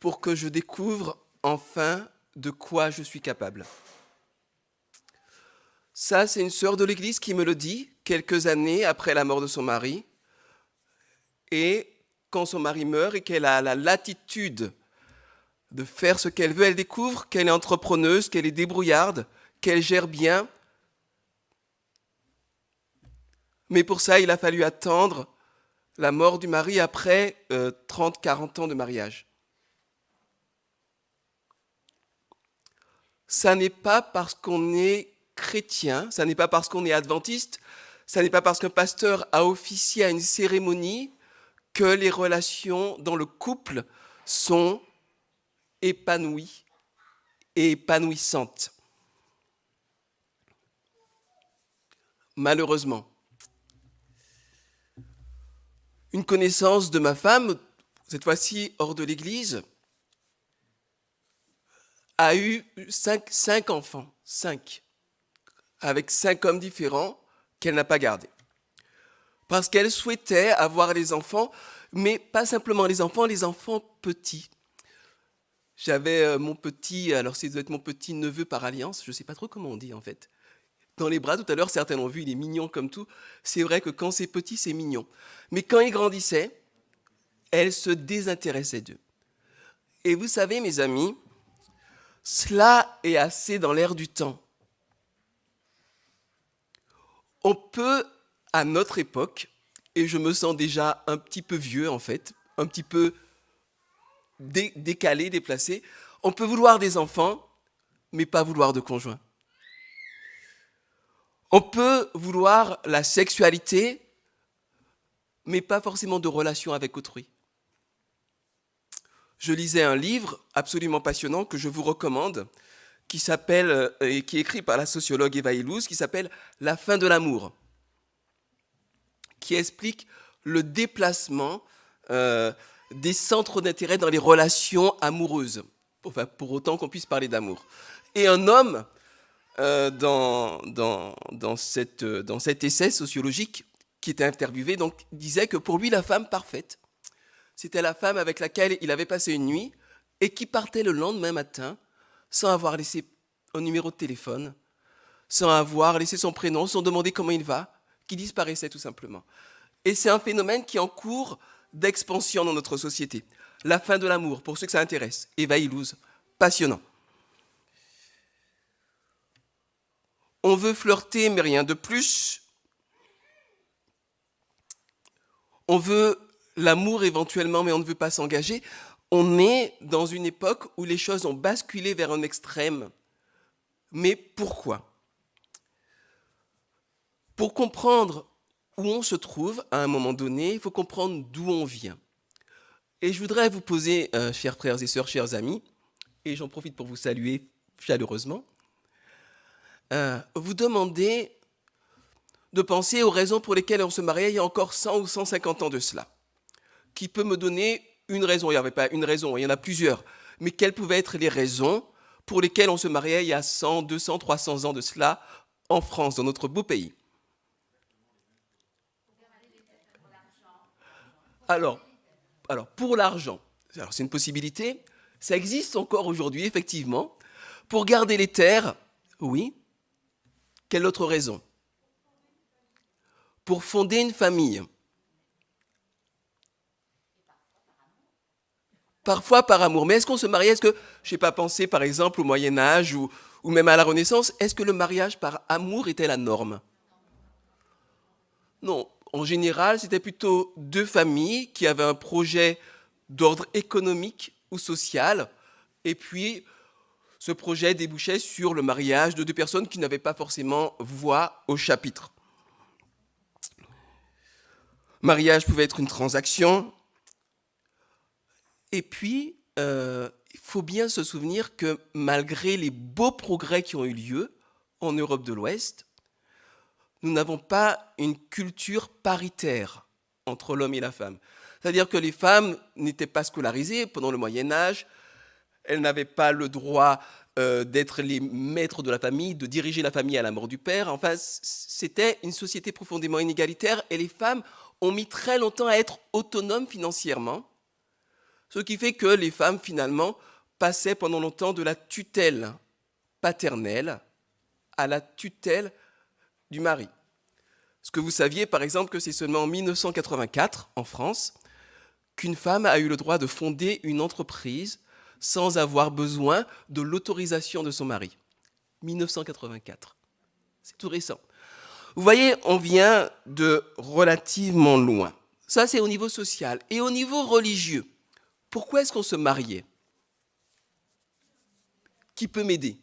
pour que je découvre enfin de quoi je suis capable. Ça, c'est une sœur de l'Église qui me le dit quelques années après la mort de son mari. Et quand son mari meurt et qu'elle a la latitude de faire ce qu'elle veut, elle découvre qu'elle est entrepreneuse, qu'elle est débrouillarde, qu'elle gère bien. Mais pour ça, il a fallu attendre la mort du mari après 30-40 ans de mariage. Ça n'est pas parce qu'on est chrétien, ça n'est pas parce qu'on est adventiste, ça n'est pas parce qu'un pasteur a officié à une cérémonie que les relations dans le couple sont épanouies et épanouissantes. Malheureusement. Une connaissance de ma femme, cette fois-ci hors de l'église, a eu cinq enfants, avec 5 hommes différents qu'elle n'a pas gardés. Parce qu'elle souhaitait avoir les enfants, mais pas simplement les enfants petits. J'avais mon petit, alors ça doit être mon petit neveu par alliance, je ne sais pas trop comment on dit en fait. Dans les bras, tout à l'heure, certains l'ont vu, il est mignon comme tout. C'est vrai que quand c'est petit, c'est mignon. Mais quand il grandissait, elle se désintéressait d'eux. Et vous savez, mes amis, cela est assez dans l'air du temps. On peut, à notre époque, et je me sens déjà un petit peu vieux en fait, un petit peu décalé, déplacé, on peut vouloir des enfants, mais pas vouloir de conjoint. On peut vouloir la sexualité, mais pas forcément de relation avec autrui. Je lisais un livre absolument passionnant que je vous recommande, qui est écrit par la sociologue Eva Illouz, qui s'appelle « La fin de l'amour », qui explique le déplacement des centres d'intérêt dans les relations amoureuses, enfin, pour autant qu'on puisse parler d'amour. Et un homme, dans cet essai sociologique qui était interviewé, donc, disait que pour lui, la femme parfaite, c'était la femme avec laquelle il avait passé une nuit et qui partait le lendemain matin sans avoir laissé un numéro de téléphone, sans avoir laissé son prénom, sans demander comment il va, qui disparaissait tout simplement. Et c'est un phénomène qui est en cours d'expansion dans notre société. La fin de l'amour, pour ceux que ça intéresse. Eva Illouz, passionnant. On veut flirter, mais rien de plus. On veut l'amour éventuellement, mais on ne veut pas s'engager. On est dans une époque où les choses ont basculé vers un extrême. Mais pourquoi ? Pour comprendre où on se trouve à un moment donné, il faut comprendre d'où on vient. Et je voudrais vous poser, chers frères et sœurs, chers amis, et j'en profite pour vous saluer chaleureusement, vous demander de penser aux raisons pour lesquelles on se mariait il y a encore 100 ou 150 ans de cela. Qui peut me donner une raison ? Il n'y avait pas une raison, il y en a plusieurs. Mais quelles pouvaient être les raisons pour lesquelles on se mariait il y a 100, 200, 300 ans de cela en France, dans notre beau pays ? Alors, pour l'argent, c'est une possibilité, ça existe encore aujourd'hui, effectivement. Pour garder les terres, oui. Quelle autre raison ? Pour fonder une famille. Parfois par amour. Mais est-ce qu'on se mariait ? Est-ce que, je ne sais pas, penser par exemple au Moyen-Âge ou même à la Renaissance, est-ce que le mariage par amour était la norme ? Non. En général, c'était plutôt 2 familles qui avaient un projet d'ordre économique ou social, et puis ce projet débouchait sur le mariage de 2 personnes qui n'avaient pas forcément voix au chapitre. Mariage pouvait être une transaction, et puis il faut bien se souvenir que malgré les beaux progrès qui ont eu lieu en Europe de l'Ouest, nous n'avons pas une culture paritaire entre l'homme et la femme. C'est-à-dire que les femmes n'étaient pas scolarisées pendant le Moyen-Âge, elles n'avaient pas le droit d'être les maîtres de la famille, de diriger la famille à la mort du père. Enfin, c'était une société profondément inégalitaire et les femmes ont mis très longtemps à être autonomes financièrement Ce qui fait que les femmes, finalement, passaient pendant longtemps de la tutelle paternelle à la tutelle du mari. Est-ce que vous saviez, par exemple, que c'est seulement en 1984, en France, qu'une femme a eu le droit de fonder une entreprise sans avoir besoin de l'autorisation de son mari? 1984. C'est tout récent. Vous voyez, on vient de relativement loin. Ça, c'est au niveau social. Et au niveau religieux, pourquoi est-ce qu'on se mariait? Qui peut m'aider?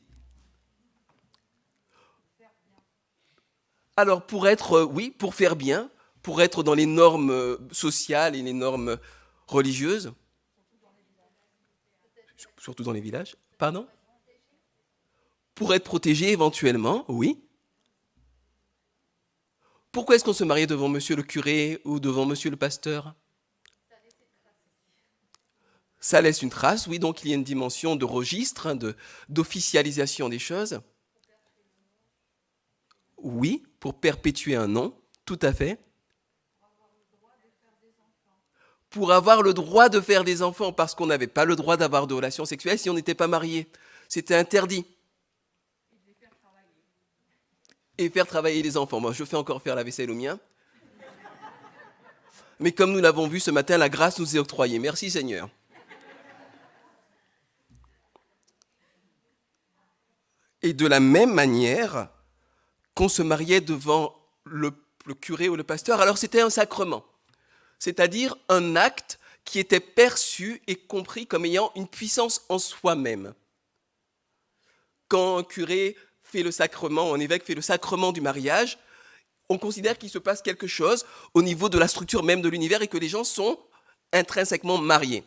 Alors, pour être, oui, pour faire bien, pour être dans les normes sociales et les normes religieuses, surtout dans les villages, pardon? Pour être protégé éventuellement, oui. Pourquoi est-ce qu'on se mariait devant monsieur le curé ou devant monsieur le pasteur? Ça laisse une trace, oui, donc il y a une dimension de registre, d'officialisation des choses. Oui, pour perpétuer un nom, tout à fait. Pour avoir le droit de faire des enfants, parce qu'on n'avait pas le droit d'avoir de relations sexuelles si on n'était pas marié. C'était interdit. Et faire travailler les enfants. Moi, je fais encore faire la vaisselle au mien. Mais comme nous l'avons vu ce matin, la grâce nous est octroyée. Merci Seigneur. Et de la même manière qu'on se mariait devant le curé ou le pasteur, alors c'était un sacrement. C'est-à-dire un acte qui était perçu et compris comme ayant une puissance en soi-même. Quand un curé fait le sacrement, un évêque fait le sacrement du mariage, on considère qu'il se passe quelque chose au niveau de la structure même de l'univers et que les gens sont intrinsèquement mariés.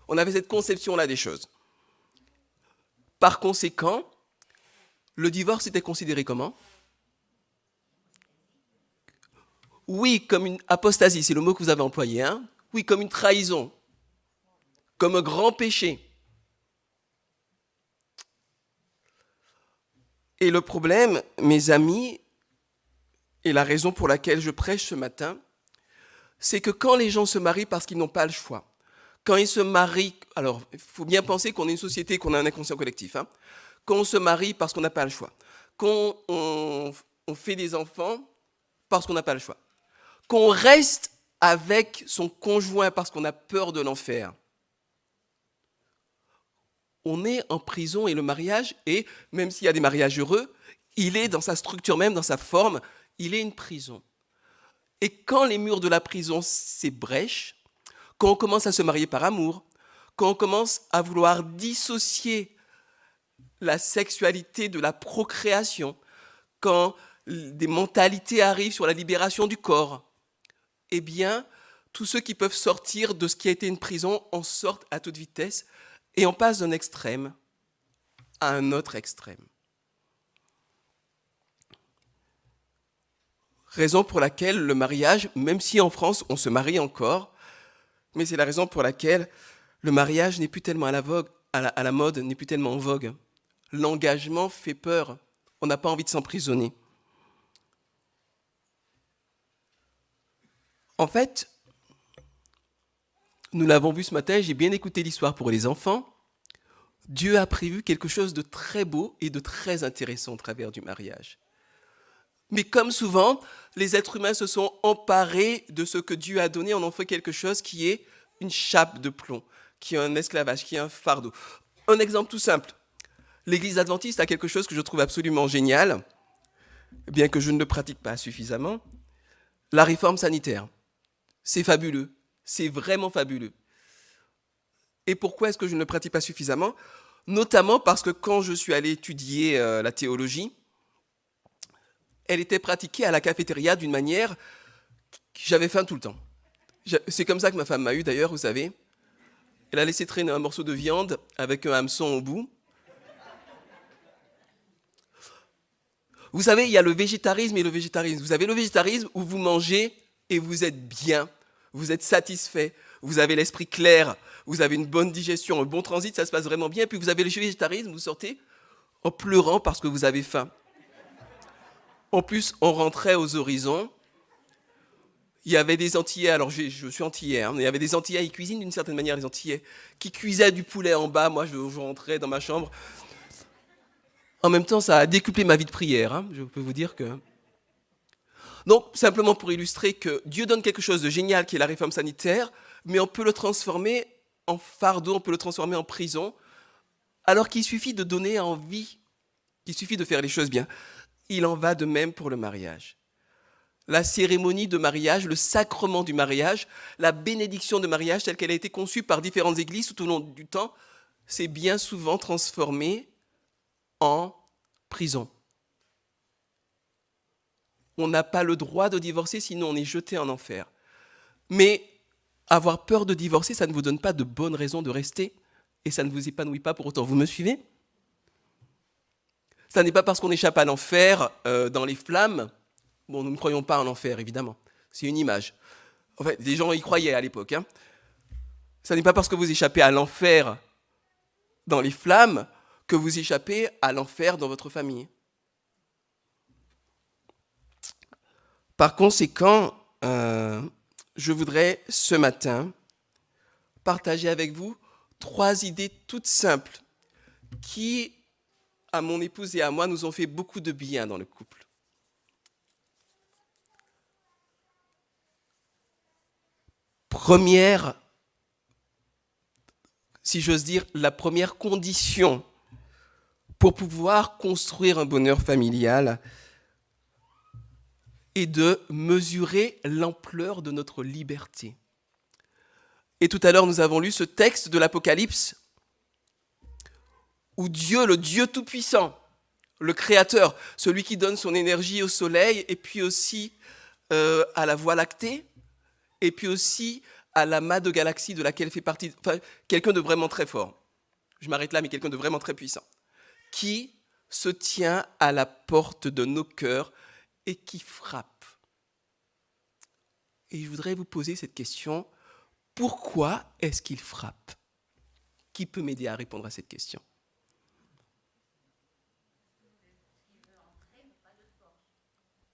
On avait cette conception-là des choses. Par conséquent, le divorce était considéré comment? Oui, comme une apostasie, c'est le mot que vous avez employé, hein? Oui, comme une trahison, comme un grand péché. Et le problème, mes amis, et la raison pour laquelle je prêche ce matin, c'est que quand les gens se marient parce qu'ils n'ont pas le choix, quand ils se marient, alors il faut bien penser qu'on est une société, qu'on a un inconscient collectif, hein, quand on se marie parce qu'on n'a pas le choix, quand on fait des enfants parce qu'on n'a pas le choix, qu'on reste avec son conjoint parce qu'on a peur de l'enfer, on est en prison et le mariage, et même s'il y a des mariages heureux, il est dans sa structure même, dans sa forme, il est une prison. Et quand les murs de la prison s'ébrèchent, quand on commence à se marier par amour, quand on commence à vouloir dissocier la sexualité de la procréation, quand des mentalités arrivent sur la libération du corps, eh bien, tous ceux qui peuvent sortir de ce qui a été une prison en sortent à toute vitesse et on passe d'un extrême à un autre extrême. Raison pour laquelle le mariage, même si en France on se marie encore, mais c'est la raison pour laquelle le mariage n'est plus tellement à la mode, n'est plus tellement en vogue. L'engagement fait peur, on n'a pas envie de s'emprisonner. En fait, nous l'avons vu ce matin, j'ai bien écouté l'histoire pour les enfants. Dieu a prévu quelque chose de très beau et de très intéressant au travers du mariage. Mais comme souvent, les êtres humains se sont emparés de ce que Dieu a donné, on en fait quelque chose qui est une chape de plomb, qui est un esclavage, qui est un fardeau. Un exemple tout simple. L'Église adventiste a quelque chose que je trouve absolument génial, bien que je ne le pratique pas suffisamment, la réforme sanitaire. C'est fabuleux, c'est vraiment fabuleux. Et pourquoi est-ce que je ne le pratique pas suffisamment? Notamment parce que quand je suis allé étudier la théologie, elle était pratiquée à la cafétéria d'une manière que j'avais faim tout le temps. C'est comme ça que ma femme m'a eu d'ailleurs, vous savez. Elle a laissé traîner un morceau de viande avec un hameçon au bout. Vous savez, il y a le végétarisme et le végétarisme. Vous avez le végétarisme où vous mangez et vous êtes bien, vous êtes satisfait, vous avez l'esprit clair, vous avez une bonne digestion, un bon transit, ça se passe vraiment bien. Puis vous avez le végétarisme, vous sortez en pleurant parce que vous avez faim. En plus, on rentrait aux horizons. Il y avait des Antillais, alors je suis Antillais, hein, mais il y avait des Antillais, ils cuisinent d'une certaine manière, les Antillais, qui cuisaient du poulet en bas. Moi, je rentrais dans ma chambre. En même temps, ça a décuplé ma vie de prière. Hein, je peux vous dire que... Donc, simplement pour illustrer que Dieu donne quelque chose de génial qui est la réforme sanitaire, mais on peut le transformer en fardeau, on peut le transformer en prison, alors qu'il suffit de donner envie, il suffit de faire les choses bien. Il en va de même pour le mariage. La cérémonie de mariage, le sacrement du mariage, la bénédiction de mariage telle qu'elle a été conçue par différentes églises tout au long du temps, c'est bien souvent transformé en prison. On n'a pas le droit de divorcer, sinon on est jeté en enfer. Mais avoir peur de divorcer, ça ne vous donne pas de bonnes raisons de rester et ça ne vous épanouit pas pour autant. Vous me suivez? Ça n'est pas parce qu'on échappe à l'enfer dans les flammes. Bon, nous ne croyons pas en enfer, évidemment. C'est une image. En fait, les gens y croyaient à l'époque. Hein. Ça n'est pas parce que vous échappez à l'enfer dans les flammes que vous échappez à l'enfer dans votre famille. Par conséquent, je voudrais ce matin partager avec vous 3 idées toutes simples qui, à mon épouse et à moi, nous ont fait beaucoup de bien dans le couple. Première, si j'ose dire, la première condition pour pouvoir construire un bonheur familial est de mesurer l'ampleur de notre liberté. Et tout à l'heure, nous avons lu ce texte de l'Apocalypse où Dieu, le Dieu Tout-Puissant, le Créateur, celui qui donne son énergie au soleil et puis aussi à la Voie lactée, et puis aussi à l'amas de galaxies de laquelle fait partie, enfin, quelqu'un de vraiment très fort. Je m'arrête là, mais quelqu'un de vraiment très puissant, qui se tient à la porte de nos cœurs et qui frappe. Et je voudrais vous poser cette question, pourquoi est-ce qu'il frappe? Qui peut m'aider à répondre à cette question?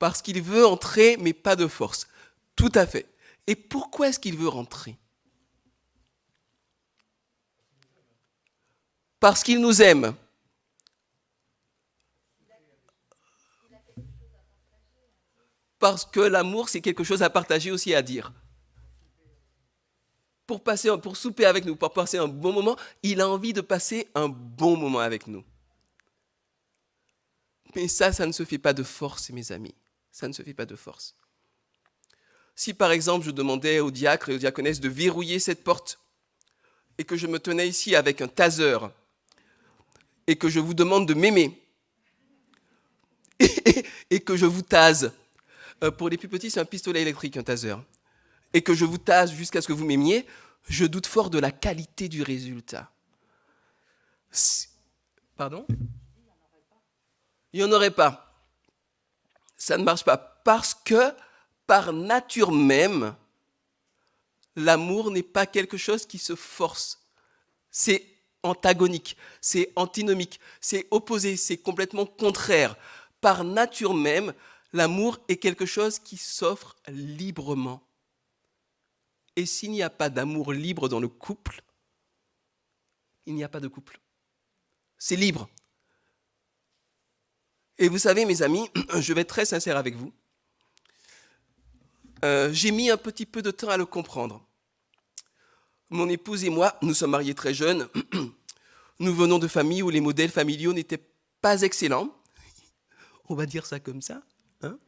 Parce qu'il veut entrer, mais pas de force. Tout à fait. Et pourquoi est-ce qu'il veut rentrer? Parce qu'il nous aime. Parce que l'amour, c'est quelque chose à partager aussi et à dire. Pour souper avec nous, pour passer un bon moment, il a envie de passer un bon moment avec nous. Mais ça ne se fait pas de force, mes amis. Ça ne se fait pas de force. Si par exemple je demandais au diacre et aux diaconesses de verrouiller cette porte et que je me tenais ici avec un taser et que je vous demande de m'aimer et que je vous tase, pour les plus petits c'est un pistolet électrique, un taser, et que je vous tase jusqu'à ce que vous m'aimiez, je doute fort de la qualité du résultat. Pardon? Il n'y en aurait pas. Ça ne marche pas parce que par nature même, l'amour n'est pas quelque chose qui se force. C'est antagonique, c'est antinomique, c'est opposé, c'est complètement contraire. Par nature même, l'amour est quelque chose qui s'offre librement. Et s'il n'y a pas d'amour libre dans le couple, il n'y a pas de couple. C'est libre. Et vous savez, mes amis, je vais être très sincère avec vous. J'ai mis un petit peu de temps à le comprendre. Mon épouse et moi, nous sommes mariés très jeunes. Nous venons de familles où les modèles familiaux n'étaient pas excellents. On va dire ça comme ça. Hein?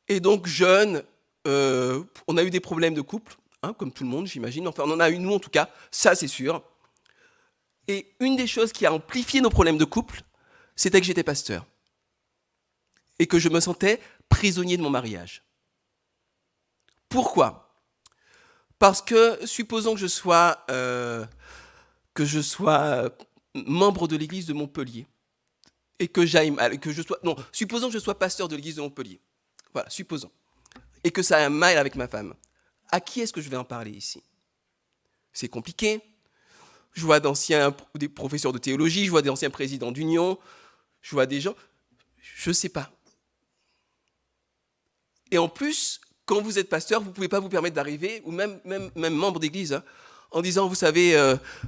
Et donc, jeunes, on a eu des problèmes de couple, hein, comme tout le monde, j'imagine. Enfin, on en a eu, nous, en tout cas, ça, c'est sûr. Et une des choses qui a amplifié nos problèmes de couple, c'était que j'étais pasteur. Et que je me sentais prisonnier de mon mariage. Pourquoi? Parce que, supposons que je sois membre de l'église de Montpellier, et que supposons que je sois pasteur de l'église de Montpellier. Voilà, supposons. Et que ça a un mal avec ma femme. À qui est-ce que je vais en parler ici? C'est compliqué. Je vois des professeurs de théologie, je vois des anciens présidents d'union, je vois des gens, je ne sais pas. Et en plus, quand vous êtes pasteur, vous ne pouvez pas vous permettre d'arriver, ou même membre d'église, hein, en disant, vous savez,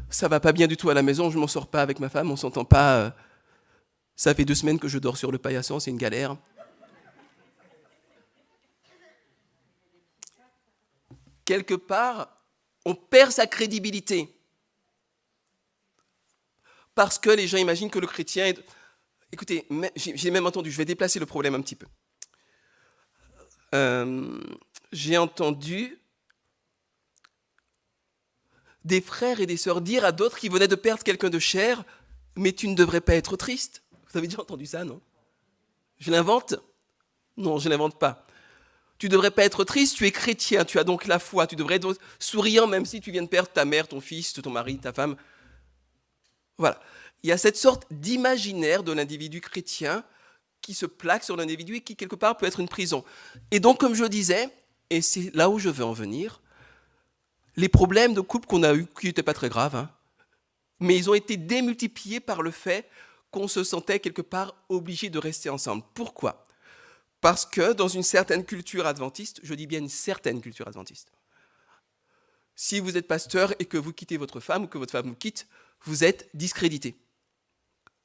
ça va pas bien du tout à la maison, je m'en sors pas avec ma femme, on s'entend pas, ça fait 2 semaines que je dors sur le paillasson, c'est une galère. Quelque part, on perd sa crédibilité. Parce que les gens imaginent que le chrétien est... Écoutez, j'ai même entendu, je vais déplacer le problème un petit peu. J'ai entendu des frères et des sœurs dire à d'autres qui venaient de perdre quelqu'un de cher, mais tu ne devrais pas être triste. Vous avez déjà entendu ça, non? Je l'invente? Non, je ne l'invente pas. Tu ne devrais pas être triste, tu es chrétien, tu as donc la foi, tu devrais être souriant même si tu viens de perdre ta mère, ton fils, ton mari, ta femme. Voilà. Il y a cette sorte d'imaginaire de l'individu chrétien qui se plaque sur l'individu et qui, quelque part, peut être une prison. Et donc, comme je disais, et c'est là où je veux en venir, les problèmes de couple qu'on a eus, qui n'étaient pas très graves, hein, mais ils ont été démultipliés par le fait qu'on se sentait quelque part obligé de rester ensemble. Pourquoi? Parce que dans une certaine culture adventiste, je dis bien une certaine culture adventiste, si vous êtes pasteur et que vous quittez votre femme ou que votre femme vous quitte, vous êtes discrédité.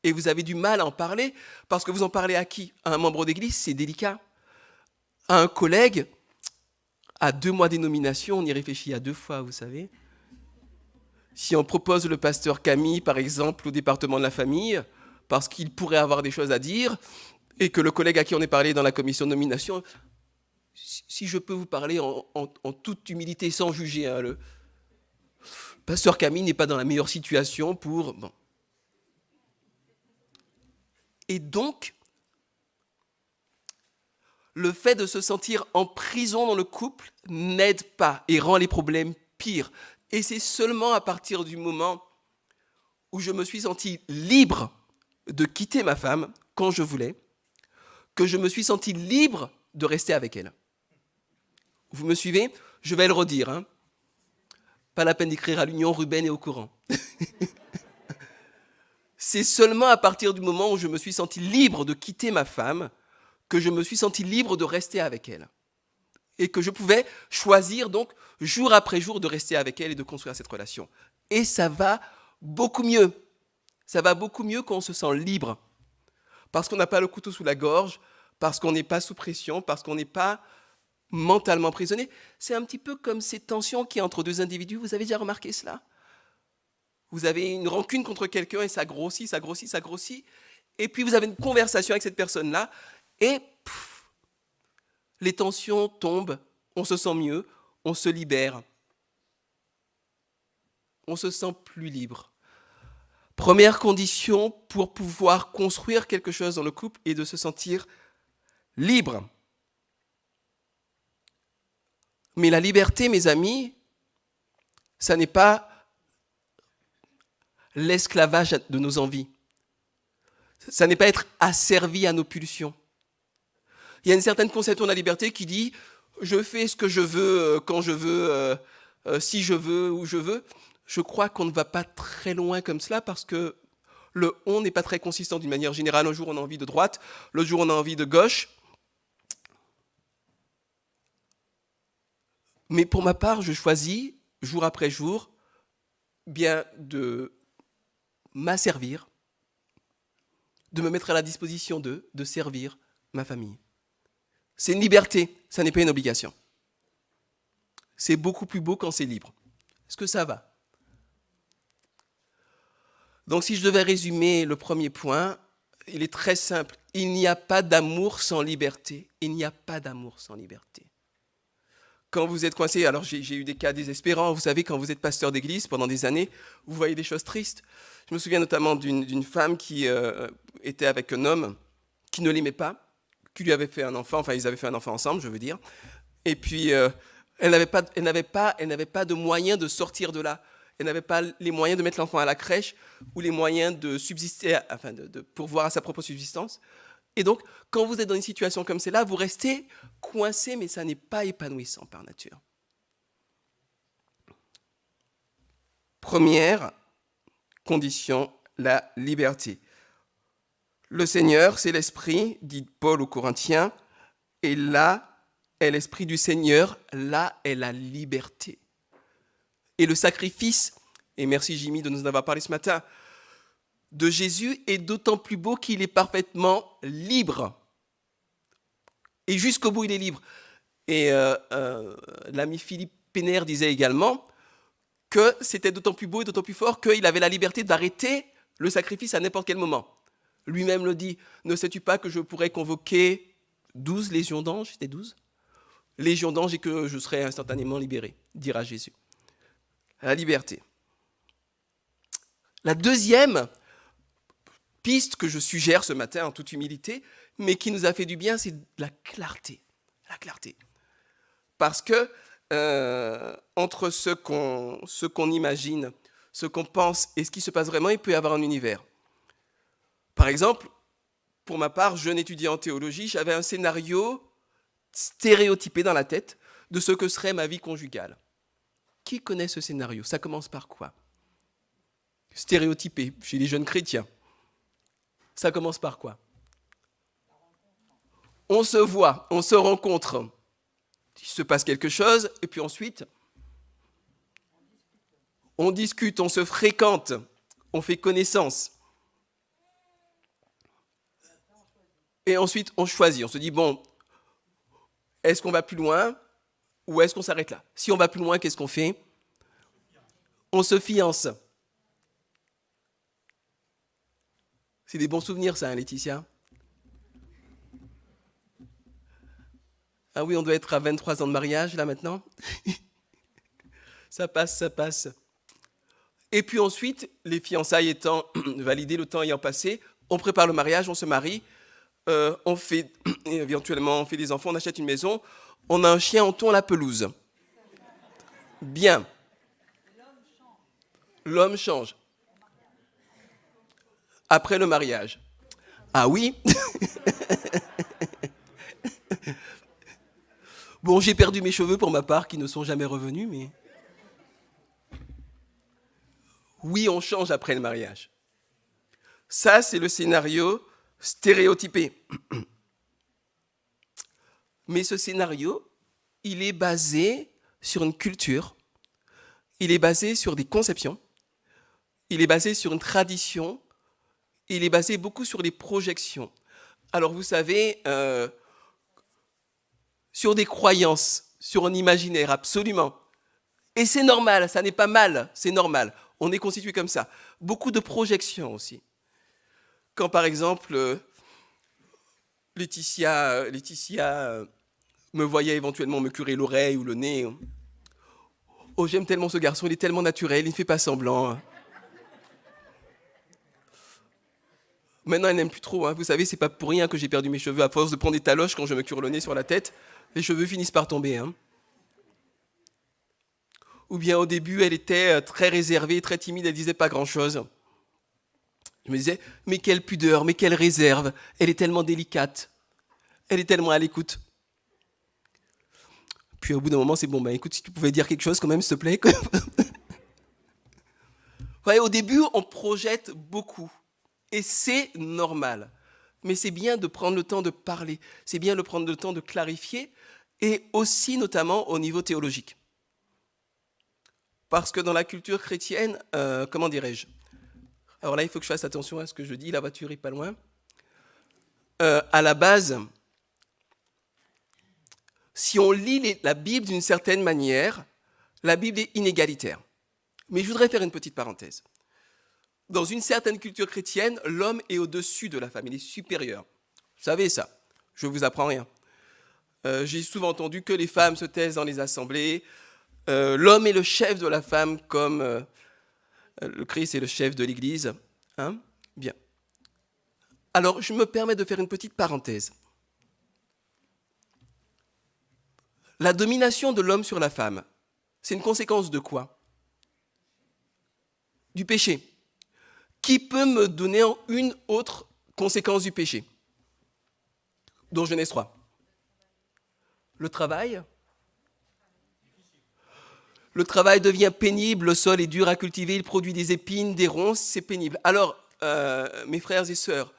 Et vous avez du mal à en parler, parce que vous en parlez à qui? À un membre d'église, c'est délicat. À un collègue, à 2 mois des nominations, on y réfléchit à 2 fois, vous savez. Si on propose le pasteur Camille, par exemple, au département de la famille, parce qu'il pourrait avoir des choses à dire, et que le collègue à qui on est parlé dans la commission de nomination, si je peux vous parler en toute humilité, sans juger, hein, le pasteur Camille n'est pas dans la meilleure situation pour... Bon. Et donc, le fait de se sentir en prison dans le couple n'aide pas et rend les problèmes pires. Et c'est seulement à partir du moment où je me suis senti libre de quitter ma femme quand je voulais, que je me suis senti libre de rester avec elle. Vous me suivez? Je vais le redire. Hein. Pas la peine d'écrire à l'Union, Ruben est au courant. C'est seulement à partir du moment où je me suis senti libre de quitter ma femme que je me suis senti libre de rester avec elle. Et que je pouvais choisir donc jour après jour de rester avec elle et de construire cette relation. Et ça va beaucoup mieux. Ça va beaucoup mieux quand on se sent libre. Parce qu'on n'a pas le couteau sous la gorge, parce qu'on n'est pas sous pression, parce qu'on n'est pas mentalement prisonnier. C'est un petit peu comme ces tensions qu'il y a entre 2 individus. Vous avez déjà remarqué cela? Vous avez une rancune contre quelqu'un et ça grossit, ça grossit, ça grossit. Et puis vous avez une conversation avec cette personne-là et les tensions tombent, on se sent mieux, on se libère. On se sent plus libre. Première condition pour pouvoir construire quelque chose dans le couple est de se sentir libre. Mais la liberté, mes amis, ça n'est pas l'esclavage de nos envies. Ça n'est pas être asservi à nos pulsions. Il y a une certaine conception de la liberté qui dit « je fais ce que je veux, quand je veux, si je veux, où je veux ». Je crois qu'on ne va pas très loin comme cela parce que le « on » n'est pas très consistant d'une manière générale. Un jour, on a envie de droite, l'autre jour, on a envie de gauche. Mais pour ma part, je choisis, jour après jour, bien de m'asservir, de me mettre à la disposition de servir ma famille. C'est une liberté, ça n'est pas une obligation. C'est beaucoup plus beau quand c'est libre. Est-ce que ça va? Donc si je devais résumer le premier point, il est très simple. Il n'y a pas d'amour sans liberté. Il n'y a pas d'amour sans liberté. Quand vous êtes coincé, alors j'ai eu des cas désespérants, vous savez, quand vous êtes pasteur d'église pendant des années, vous voyez des choses tristes. Je me souviens notamment d'une femme qui était avec un homme qui ne l'aimait pas, qui lui avait fait un enfant, enfin ils avaient fait un enfant ensemble, je veux dire, et puis elle n'avait pas de moyens de sortir de là. Elle n'avait pas les moyens de mettre l'enfant à la crèche ou les moyens de subsister, enfin de pourvoir à sa propre subsistance. Et donc, quand vous êtes dans une situation comme celle-là, vous restez coincé, mais ça n'est pas épanouissant par nature. Première condition, la liberté. Le Seigneur, c'est l'Esprit, dit Paul aux Corinthiens, et là est l'Esprit du Seigneur, là est la liberté. Et le sacrifice, et merci Jimmy de nous en avoir parlé ce matin, de Jésus est d'autant plus beau qu'il est parfaitement libre. Et jusqu'au bout, il est libre. Et l'ami Philippe Pénère disait également que c'était d'autant plus beau et d'autant plus fort qu'il avait la liberté d'arrêter le sacrifice à n'importe quel moment. Lui-même le dit, ne sais-tu pas que je pourrais convoquer 12 légions d'anges, c'était 12 légions d'anges et que je serais instantanément libéré, dira Jésus. La liberté. La deuxième piste que je suggère ce matin en toute humilité, mais qui nous a fait du bien, c'est la clarté. La clarté. Parce que entre ce qu'on imagine, ce qu'on pense et ce qui se passe vraiment, il peut y avoir un univers. Par exemple, pour ma part, jeune étudiant en théologie, j'avais un scénario stéréotypé dans la tête de ce que serait ma vie conjugale. Qui connaît ce scénario? Ça commence par quoi? Stéréotypé chez les jeunes chrétiens. Ça commence par quoi? On se voit, on se rencontre. Il se passe quelque chose, et puis ensuite, on discute, on se fréquente, on fait connaissance. Et ensuite, on choisit. On se dit, bon, est-ce qu'on va plus loin ou est-ce qu'on s'arrête là? Si on va plus loin, qu'est-ce qu'on fait? On se fiance. C'est des bons souvenirs, ça, hein, Laetitia? Ah oui, on doit être à 23 ans de mariage, là, maintenant. Ça passe, ça passe. Et puis ensuite, les fiançailles étant validées, le temps ayant passé, on prépare le mariage, on se marie, on fait, éventuellement, on fait des enfants, on achète une maison, on a un chien, on tourne la pelouse. Bien. L'homme change. Après le mariage. Ah oui? Bon, j'ai perdu mes cheveux pour ma part, qui ne sont jamais revenus, mais... Oui, on change après le mariage. Ça, c'est le scénario stéréotypé. Mais ce scénario, il est basé sur une culture, il est basé sur des conceptions, il est basé sur une tradition, il est basé beaucoup sur des projections. Alors vous savez, sur des croyances, sur un imaginaire, absolument. Et c'est normal, ça n'est pas mal, c'est normal. On est constitué comme ça. Beaucoup de projections aussi. Quand par exemple, Laetitia me voyait éventuellement me curer l'oreille ou le nez. Oh, j'aime tellement ce garçon, il est tellement naturel, il ne fait pas semblant. Maintenant, elle n'aime plus trop. Hein. Vous savez, c'est pas pour rien que j'ai perdu mes cheveux. À force de prendre des taloches quand je me cure le nez sur la tête, les cheveux finissent par tomber. Hein. Ou bien au début, elle était très réservée, très timide, elle disait pas grand-chose. Je me disais, mais quelle pudeur, mais quelle réserve. Elle est tellement délicate. Elle est tellement à l'écoute. Puis au bout d'un moment, c'est bon, ben écoute, si tu pouvais dire quelque chose quand même, s'il te plaît. Ouais, au début, on projette beaucoup. Et c'est normal. Mais c'est bien de prendre le temps de parler. C'est bien de prendre le temps de clarifier. Et aussi, notamment, au niveau théologique. Parce que dans la culture chrétienne, comment dirais-je? Alors là, il faut que je fasse attention à ce que je dis. La voiture est pas loin. À la base, si on lit la Bible d'une certaine manière, la Bible est inégalitaire. Mais je voudrais faire une petite parenthèse. Dans une certaine culture chrétienne, l'homme est au-dessus de la femme, il est supérieur. Vous savez ça, je ne vous apprends rien. J'ai souvent entendu que les femmes se taisent dans les assemblées. L'homme est le chef de la femme comme le Christ est le chef de l'Église. Hein? Bien. Alors, je me permets de faire une petite parenthèse. La domination de l'homme sur la femme, c'est une conséquence de quoi? Du péché. Qui peut me donner une autre conséquence du péché? Dans Genèse 3. Le travail. Le travail devient pénible, le sol est dur à cultiver, il produit des épines, des ronces, c'est pénible. Alors, mes frères et sœurs,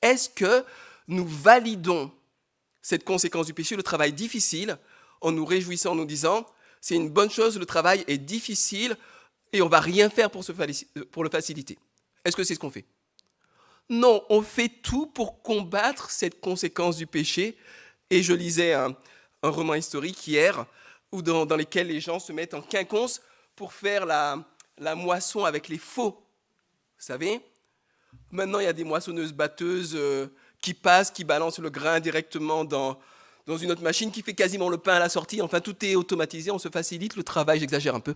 est-ce que nous validons cette conséquence du péché, le travail difficile, en nous réjouissant, en nous disant, c'est une bonne chose, le travail est difficile et on ne va rien faire pour le faciliter. Est-ce que c'est ce qu'on fait? Non, on fait tout pour combattre cette conséquence du péché. Et je lisais un roman historique hier, dans lequel les gens se mettent en quinconce pour faire la moisson avec les faux. Vous savez, maintenant il y a des moissonneuses-batteuses qui passent, qui balancent le grain directement dans une autre machine, qui fait quasiment le pain à la sortie. Enfin, tout est automatisé, on se facilite le travail, j'exagère un peu.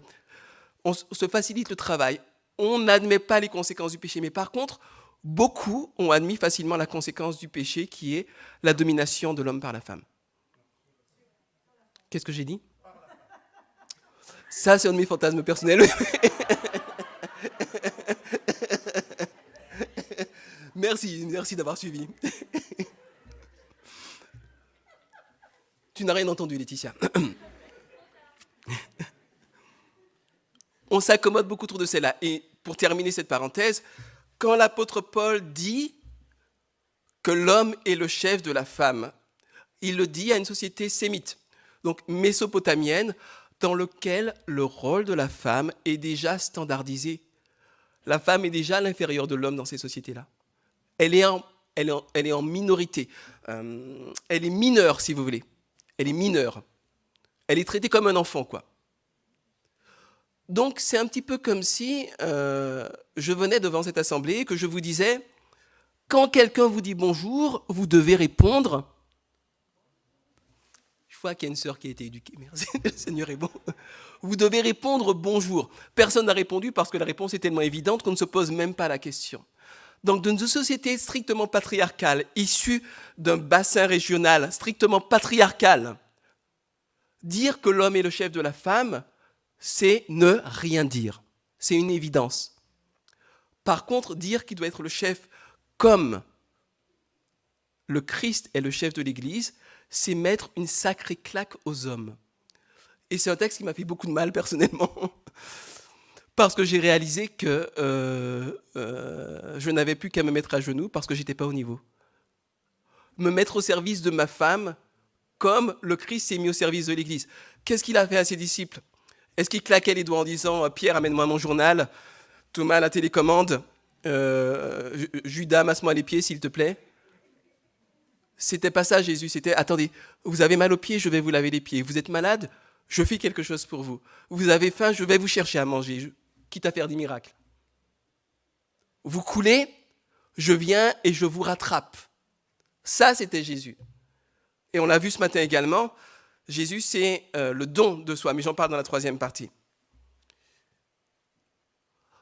On se facilite le travail. On n'admet pas les conséquences du péché. Mais par contre, beaucoup ont admis facilement la conséquence du péché, qui est la domination de l'homme par la femme. Qu'est-ce que j'ai dit? Ça, c'est un de mes fantasmes personnels. Merci d'avoir suivi. Tu n'as rien entendu, Laetitia. On s'accommode beaucoup trop de celle-là. Et pour terminer cette parenthèse, quand l'apôtre Paul dit que l'homme est le chef de la femme, il le dit à une société sémite, donc mésopotamienne, dans laquelle le rôle de la femme est déjà standardisé. La femme est déjà l'inférieur de l'homme dans ces sociétés-là. Elle est en minorité. Elle est mineure, si vous voulez. Elle est mineure. Elle est traitée comme un enfant, quoi. Donc, c'est un petit peu comme si je venais devant cette assemblée et que je vous disais, quand quelqu'un vous dit bonjour, vous devez répondre. Je vois qu'il y a une sœur qui a été éduquée. Merci, le Seigneur est bon. Vous devez répondre bonjour. Personne n'a répondu parce que la réponse est tellement évidente qu'on ne se pose même pas la question. Donc, dans une société strictement patriarcale, issue d'un bassin régional strictement patriarcal, dire que l'homme est le chef de la femme, c'est ne rien dire. C'est une évidence. Par contre, dire qu'il doit être le chef comme le Christ est le chef de l'Église, c'est mettre une sacrée claque aux hommes. Et c'est un texte qui m'a fait beaucoup de mal personnellement, parce que j'ai réalisé que je n'avais plus qu'à me mettre à genoux parce que je n'étais pas au niveau. Me mettre au service de ma femme comme le Christ s'est mis au service de l'Église. Qu'est-ce qu'il a fait à ses disciples? Est-ce qu'il claquait les doigts en disant « Pierre, amène-moi mon journal, Thomas, la télécommande, Judas, masse-moi les pieds, s'il te plaît ?» C'était pas ça, Jésus. C'était « Attendez, vous avez mal aux pieds, je vais vous laver les pieds. Vous êtes malade, je fais quelque chose pour vous. Vous avez faim, je vais vous chercher à manger, quitte à faire des miracles. Vous coulez, je viens et je vous rattrape. » Ça, c'était Jésus. Et on l'a vu ce matin également, Jésus, c'est le don de soi, mais j'en parle dans la troisième partie.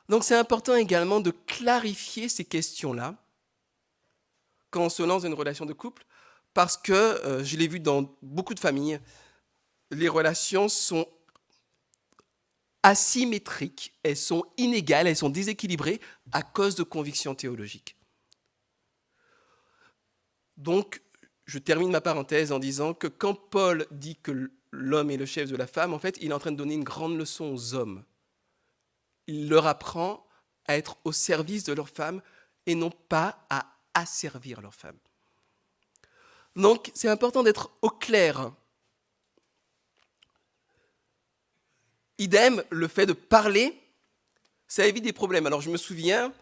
Donc c'est important également de clarifier ces questions-là quand on se lance dans une relation de couple, parce que, je l'ai vu dans beaucoup de familles, les relations sont asymétriques, elles sont inégales, elles sont déséquilibrées à cause de convictions théologiques. Donc, je termine ma parenthèse en disant que quand Paul dit que l'homme est le chef de la femme, en fait, il est en train de donner une grande leçon aux hommes. Il leur apprend à être au service de leur femme et non pas à asservir leur femme. Donc, c'est important d'être au clair. Idem, le fait de parler, ça évite des problèmes. Alors, je me souviens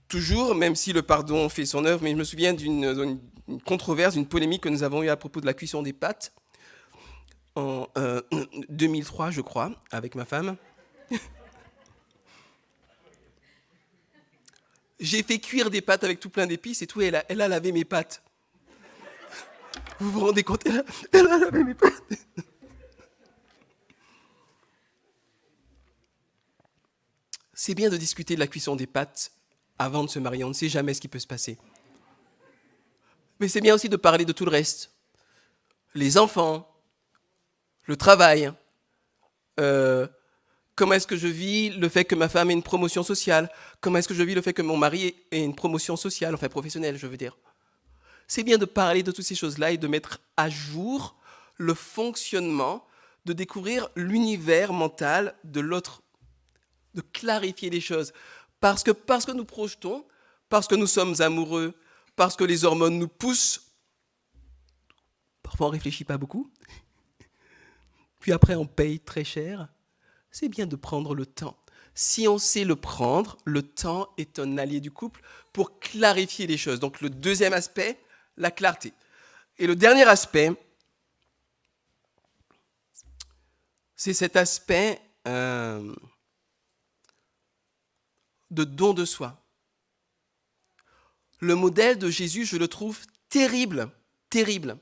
toujours, même si le pardon fait son œuvre, mais je me souviens d'une controverse, d'une polémique que nous avons eue à propos de la cuisson des pâtes en 2003, je crois, avec ma femme. J'ai fait cuire des pâtes avec tout plein d'épices et tout, et elle a lavé mes pâtes. Vous vous rendez compte, elle a lavé mes pâtes. C'est bien de discuter de la cuisson des pâtes avant de se marier, on ne sait jamais ce qui peut se passer. Mais c'est bien aussi de parler de tout le reste. Les enfants, le travail, comment est-ce que je vis le fait que ma femme ait une promotion sociale, comment est-ce que je vis le fait que mon mari ait une promotion sociale, enfin professionnelle, je veux dire. C'est bien de parler de toutes ces choses-là et de mettre à jour le fonctionnement, de découvrir l'univers mental de l'autre, de clarifier les choses. Parce que nous projetons, parce que nous sommes amoureux, parce que les hormones nous poussent, Parfois, on ne réfléchit pas beaucoup. Puis après, on paye très cher. C'est bien de prendre le temps. Si on sait le prendre, le temps est un allié du couple pour clarifier les choses. Donc le deuxième aspect, la clarté. Et le dernier aspect, c'est cet aspect de don de soi. Le modèle de Jésus, je le trouve terrible, terrible,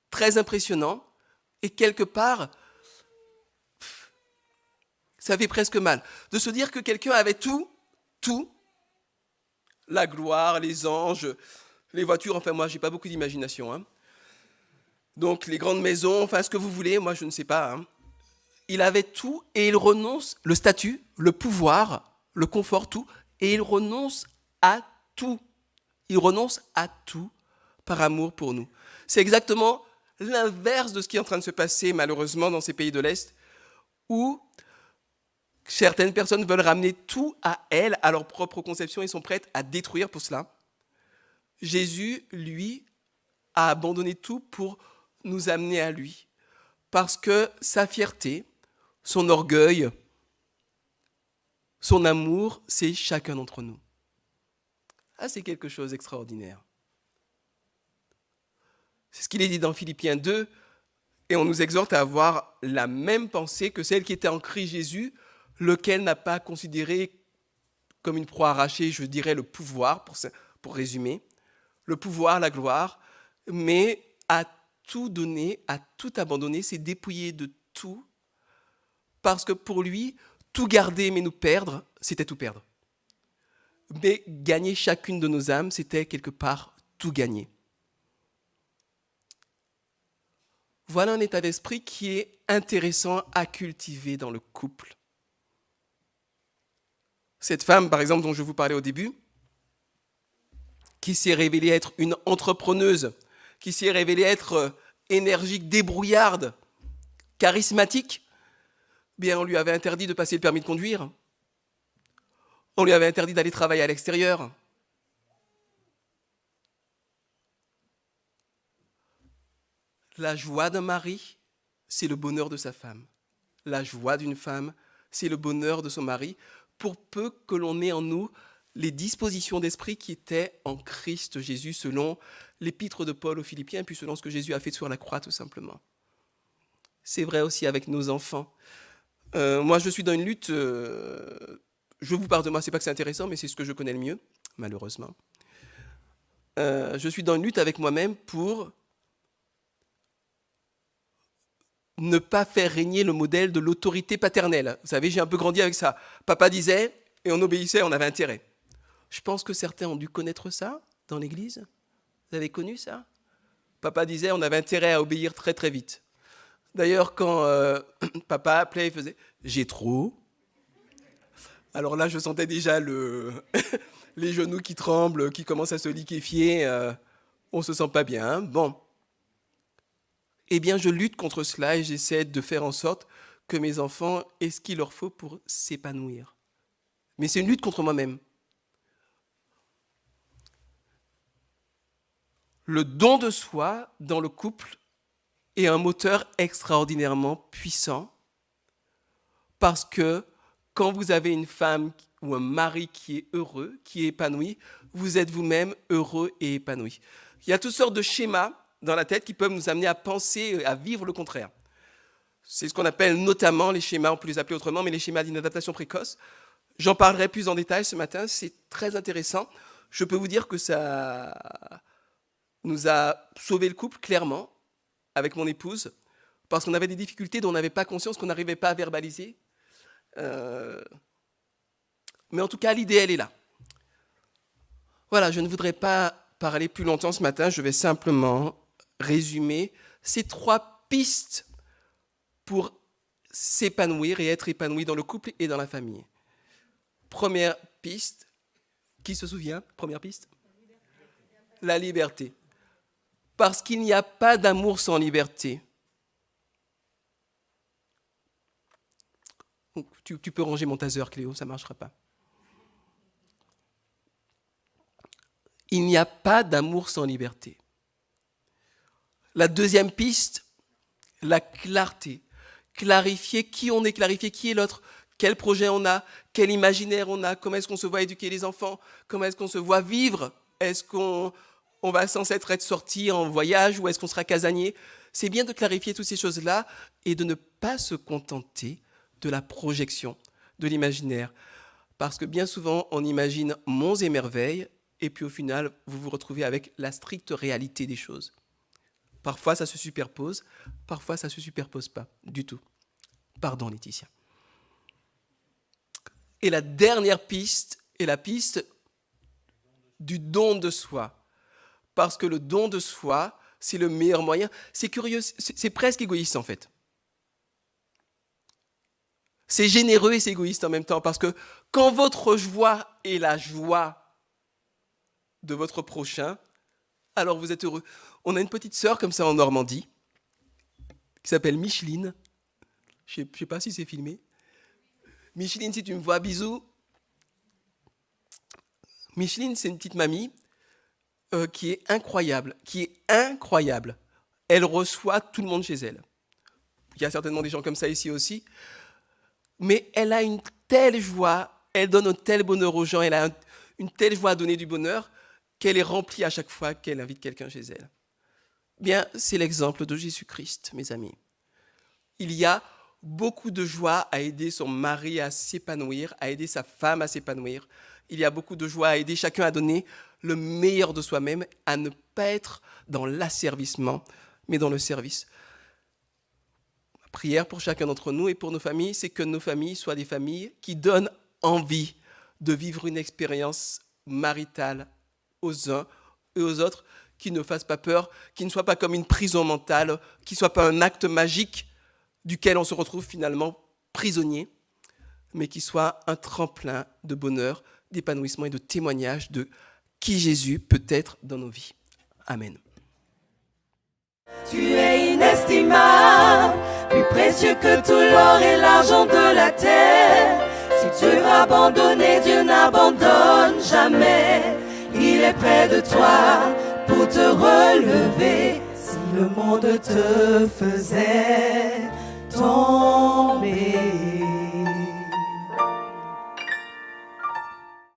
très impressionnant. Et quelque part, ça fait presque mal de se dire que quelqu'un avait tout, la gloire, les anges, les voitures, enfin moi j'ai pas beaucoup d'imagination. Hein. Donc les grandes maisons, enfin ce que vous voulez, moi je ne sais pas. Hein. Il avait tout et il renonce, le statut, le pouvoir, le confort, tout, et il renonce à tout. Il renonce à tout par amour pour nous. C'est exactement l'inverse de ce qui est en train de se passer malheureusement dans ces pays de l'Est, où certaines personnes veulent ramener tout à elles, à leur propre conception, et sont prêtes à détruire pour cela. Jésus, lui, a abandonné tout pour nous amener à lui. Parce que sa fierté, son orgueil, son amour, c'est chacun d'entre nous. Ah, c'est quelque chose d'extraordinaire. C'est ce qu'il est dit dans Philippiens 2, et on nous exhorte à avoir la même pensée que celle qui était en Christ Jésus, lequel n'a pas considéré comme une proie arrachée, je dirais le pouvoir, pour résumer, le pouvoir, la gloire, mais a tout donné, a tout abandonné, s'est dépouillé de tout, parce que pour lui, tout garder mais nous perdre, c'était tout perdre. Mais gagner chacune de nos âmes, c'était quelque part tout gagner. Voilà un état d'esprit qui est intéressant à cultiver dans le couple. Cette femme, par exemple, dont je vous parlais au début, qui s'est révélée être une entrepreneuse, qui s'est révélée être énergique, débrouillarde, charismatique, bien on lui avait interdit de passer le permis de conduire. On lui avait interdit d'aller travailler à l'extérieur. La joie d'un mari, c'est le bonheur de sa femme. La joie d'une femme, c'est le bonheur de son mari, pour peu que l'on ait en nous les dispositions d'esprit qui étaient en Christ Jésus, selon l'épître de Paul aux Philippiens, puis selon ce que Jésus a fait sur la croix, tout simplement. C'est vrai aussi avec nos enfants. Moi, je suis dans une lutte, je vous parle de moi, c'est pas que c'est intéressant, mais c'est ce que je connais le mieux, malheureusement. Je suis dans une lutte avec moi-même pour ne pas faire régner le modèle de l'autorité paternelle. Vous savez, j'ai un peu grandi avec ça. Papa disait, et on obéissait, on avait intérêt. Je pense que certains ont dû connaître ça dans l'église. Vous avez connu ça? Papa disait, on avait intérêt à obéir très très vite. D'ailleurs, quand papa appelait, il faisait « j'ai trop ». Alors là, je sentais déjà les genoux qui tremblent, qui commencent à se liquéfier. On ne se sent pas bien. Bon. Eh bien, je lutte contre cela et j'essaie de faire en sorte que mes enfants aient ce qu'il leur faut pour s'épanouir. Mais c'est une lutte contre moi-même. Le don de soi dans le couple est un moteur extraordinairement puissant parce que quand vous avez une femme ou un mari qui est heureux, qui est épanoui, vous êtes vous-même heureux et épanoui. Il y a toutes sortes de schémas dans la tête qui peuvent nous amener à penser, à vivre le contraire. C'est ce qu'on appelle notamment les schémas, on peut les appeler autrement, mais les schémas d'inadaptation précoce. J'en parlerai plus en détail ce matin, c'est très intéressant. Je peux vous dire que ça nous a sauvé le couple, clairement, avec mon épouse, parce qu'on avait des difficultés dont on n'avait pas conscience, qu'on n'arrivait pas à verbaliser. Mais en tout cas, l'idée, elle est là. Voilà, je ne voudrais pas parler plus longtemps ce matin, je vais simplement résumer ces 3 pistes pour s'épanouir et être épanoui dans le couple et dans la famille. Première piste, qui se souvient? Première piste? La liberté. Parce qu'il n'y a pas d'amour sans liberté. Tu peux ranger mon taser, Cléo, ça ne marchera pas. Il n'y a pas d'amour sans liberté. La deuxième piste, la clarté. Clarifier qui on est, clarifier qui est l'autre, quel projet on a, quel imaginaire on a, comment est-ce qu'on se voit éduquer les enfants, comment est-ce qu'on se voit vivre, est-ce qu'on va censé être sorti en voyage ou est-ce qu'on sera casanier. C'est bien de clarifier toutes ces choses-là et de ne pas se contenter de la projection, de l'imaginaire. Parce que bien souvent, on imagine monts et merveilles et puis au final, vous vous retrouvez avec la stricte réalité des choses. Parfois, ça se superpose, parfois, ça ne se superpose pas du tout. Pardon, Laetitia. Et la dernière piste est la piste du don de soi. Parce que le don de soi, c'est le meilleur moyen. C'est curieux, c'est presque égoïste en fait. C'est généreux et c'est égoïste en même temps. Parce que quand votre joie est la joie de votre prochain, alors vous êtes heureux. On a une petite sœur comme ça en Normandie, qui s'appelle Micheline. Je ne sais pas si c'est filmé. Micheline, si tu me vois, bisous. Micheline, c'est une petite mamie qui est incroyable, Elle reçoit tout le monde chez elle. Il y a certainement des gens comme ça ici aussi. Mais elle a une telle joie, elle donne un tel bonheur aux gens, elle a une telle joie à donner du bonheur qu'elle est remplie à chaque fois qu'elle invite quelqu'un chez elle. Bien, c'est l'exemple de Jésus-Christ, mes amis. Il y a beaucoup de joie à aider son mari à s'épanouir, à aider sa femme à s'épanouir. Il y a beaucoup de joie à aider chacun à donner le meilleur de soi-même, à ne pas être dans l'asservissement, mais dans le service. Ma prière pour chacun d'entre nous et pour nos familles, c'est que nos familles soient des familles qui donnent envie de vivre une expérience maritale aux uns et aux autres, qui ne fassent pas peur, qui ne soient pas comme une prison mentale, qui ne soient pas un acte magique duquel on se retrouve finalement prisonnier, mais qui soit un tremplin de bonheur, d'épanouissement et de témoignage de qui Jésus peut être dans nos vies. Amen. Tu es inestimable, plus précieux que tout l'or et l'argent de la terre. Si tu as abandonné, Dieu n'abandonne jamais. Il est près de toi pour te relever. Si le monde te faisait tomber.